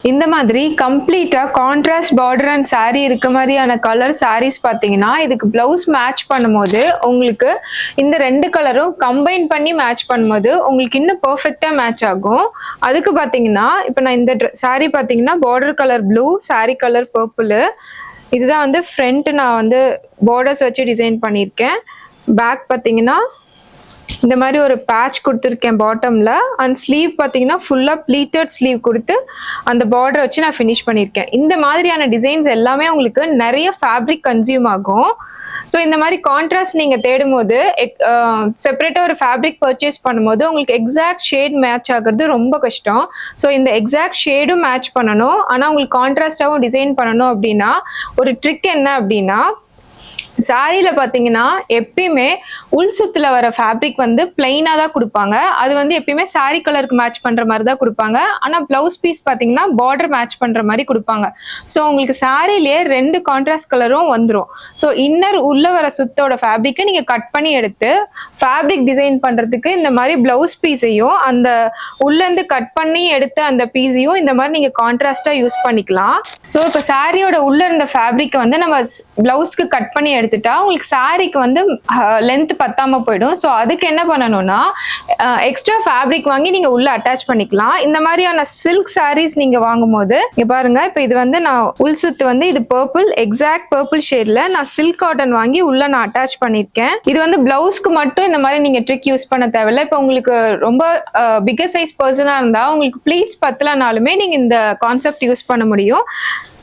இந்த மாதிரி கம்ப்ளீட்டா கான்ட்ராஸ்ட் பார்டர் அண்ட் saree இருக்க மாதிரியான கலர் sarees பார்த்தீங்கன்னா இதுக்கு பிளவுஸ் மேட்ச் பண்ணும்போது உங்களுக்கு இந்த ரெண்டு கலரும் கம்பைன் பண்ணி மேட்ச் பண்ணும்போது உங்களுக்கு இன்னும் பெர்ஃபெக்ட்டா மேட்ச் ஆகும். அதுக்கு பார்த்தீங்கன்னா இப்போ நான் இந்த saree பார்த்தீங்கன்னா border colour blue, saree colour purple. இதுதான் வந்து ஃப்ரண்ட் நான் வந்து பார்டர்ஸ் வச்சு டிசைன் பண்ணியிருக்கேன். பேக் பார்த்தீங்கன்னா இந்த மாதிரி ஒரு பேட்ச் கொடுத்துருக்கேன் பாட்டம்ல. அண்ட் ஸ்லீவ் பார்த்தீங்கன்னா ஃபுல்லாக ப்ளீட்டட் ஸ்லீவ் கொடுத்து அந்த பார்டர் வச்சு நான் ஃபினிஷ் பண்ணியிருக்கேன். இந்த மாதிரியான டிசைன்ஸ் எல்லாமே உங்களுக்கு நிறைய ஃபேப்ரிக் கன்சியூம் ஆகும். ஸோ இந்த மாதிரி கான்ட்ராஸ்ட் நீங்கள் தேடும் போது செப்பரேட்டாக ஒரு ஃபேப்ரிக் பர்ச்சேஸ் பண்ணும்போது உங்களுக்கு எக்ஸாக்ட் ஷேட் மேட்ச் ஆகுறது ரொம்ப கஷ்டம். ஸோ இந்த எக்ஸாக்ட் ஷேடும் மேட்ச் பண்ணணும், ஆனால் உங்களுக்கு கான்ட்ராஸ்டாகவும் டிசைன் பண்ணணும் அப்படின்னா ஒரு ட்ரிக் என்ன அப்படின்னா, சாரியில பாத்தீங்கன்னா எப்பயுமே உள் சுத்துல வர ஃபேப்ரிக் வந்து பிளைனா தான் கொடுப்பாங்க. அது வந்து எப்பயுமே சாரி கலருக்கு மேட்ச் பண்ற மாதிரி தான் கொடுப்பாங்க. ஆனா பிளவுஸ் பீஸ் பாத்தீங்கன்னா பார்டர் மேட்ச் பண்ற மாதிரி கொடுப்பாங்க. ஸோ உங்களுக்கு சாரிலேயே ரெண்டு கான்ட்ராஸ்ட் கலரும் வந்துடும். ஸோ இன்னர் உள்ள வர சுத்தோட ஃபேப்ரிக்கை நீங்க கட் பண்ணி எடுத்து ஃபேப்ரிக் டிசைன் பண்றதுக்கு இந்த மாதிரி பிளவுஸ் பீஸையும் அந்த உள்ள இருந்து கட் பண்ணி எடுத்த அந்த பீஸையும் இந்த மாதிரி நீங்க கான்ட்ராஸ்டா யூஸ் பண்ணிக்கலாம். ஸோ இப்போ சாரியோட உள்ள இருந்த ஃபேப்ரிக்கை வந்து நம்ம பிளவுஸ்க்கு கட் பண்ணி எடுத்துட்டா உங்களுக்கு சாரிக்கு வந்து லென்த் பத்தாம போயிடும். ஸோ அதுக்கு என்ன பண்ணணும்னா எக்ஸ்ட்ரா ஃபேப்ரிக் வாங்கி நீங்க உள்ள அட்டாச் பண்ணிக்கலாம். இந்த மாதிரியான சில்க் சாரீஸ் நீங்க வாங்கும் போது இங்க பாருங்க, இப்போ இது வந்து நான் உள் சுத்து வந்து இது பர்பிள், எக்ஸாக்ட் பர்பிள் ஷேட்ல நான் சில்க் காட்டன் வாங்கி உள்ள நான் அட்டாச் பண்ணிருக்கேன். இது வந்து பிளவுஸ்க்கு மட்டும் இந்த மாதிரி நீங்க ட்ரிக் யூஸ் பண்ண தேவையில்ல. இப்போ உங்களுக்கு ரொம்ப பிக்கர் சைஸ் பர்சனா இருந்தா உங்களுக்கு ப்ளீட்ஸ் பத்தலனாலுமே நீங்க இந்த கான்செப்ட் யூஸ் பண்ண முடியும்.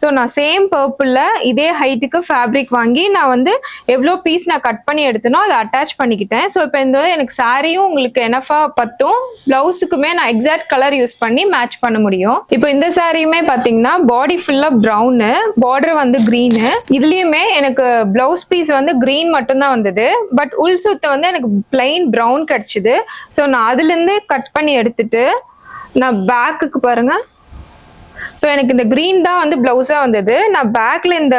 ஸோ நான் சேம் பர்பிள்ல இதே ஹைட்டுக்கு ஃபேப்ரிக் வாங்கி நான் வந்து எவ்வளோ பீஸ் நான் கட் பண்ணி எடுத்தனோ அதை அட்டாச் பண்ணிக்கிட்டேன். ஸோ இப்போ இந்த எனக்கு சாரியும் உங்களுக்கு எனஃபா பத்தும், பிளவுஸுக்குமே நான் எக்ஸாக்ட் கலர் யூஸ் பண்ணி மேட்ச் பண்ண முடியும். இப்போ இந்த சாரியுமே பார்த்தீங்கன்னா பாடி ஃபுல்லாக ப்ரௌனு, பார்டர் வந்து க்ரீனு. இதுலயுமே எனக்கு பிளவுஸ் பீஸ் வந்து க்ரீன் மட்டும்தான் வந்தது. பட் உள் சுத்த வந்து எனக்கு பிளைன் ப்ரௌன் கிடைச்சிது. ஸோ நான் அதுலேருந்து கட் பண்ணி எடுத்துட்டு நான் பேக்குக்கு பாருங்க. ஸோ எனக்கு இந்த க்ரீன் தான் வந்து பிளவுஸா வந்தது. நான் பேக்ல இந்த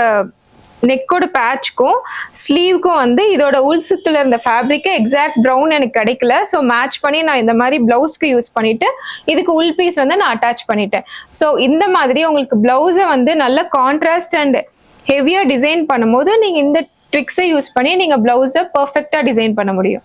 நெக்கோட பேட்ச்க்கும் ஸ்லீவுக்கும் வந்து இதோட உள் சுத்துல இருந்த ஃபேப்ரிக்கு எக்ஸாக்ட் ப்ரௌன் எனக்கு கிடைக்கல. ஸோ மேட்ச் பண்ணி நான் இந்த மாதிரி பிளவுஸ்க்கு யூஸ் பண்ணிட்டு இதுக்கு உள் பீஸ் வந்து நான் அட்டாச் பண்ணிட்டேன். ஸோ இந்த மாதிரி உங்களுக்கு பிளவுஸை வந்து நல்ல கான்ட்ராஸ்ட் அண்ட் ஹெவியா டிசைன் பண்ணும்போது நீங்க இந்த ட்ரிக்ஸை யூஸ் பண்ணி நீங்க பிளவுஸை பர்ஃபெக்டா டிசைன் பண்ண முடியும்.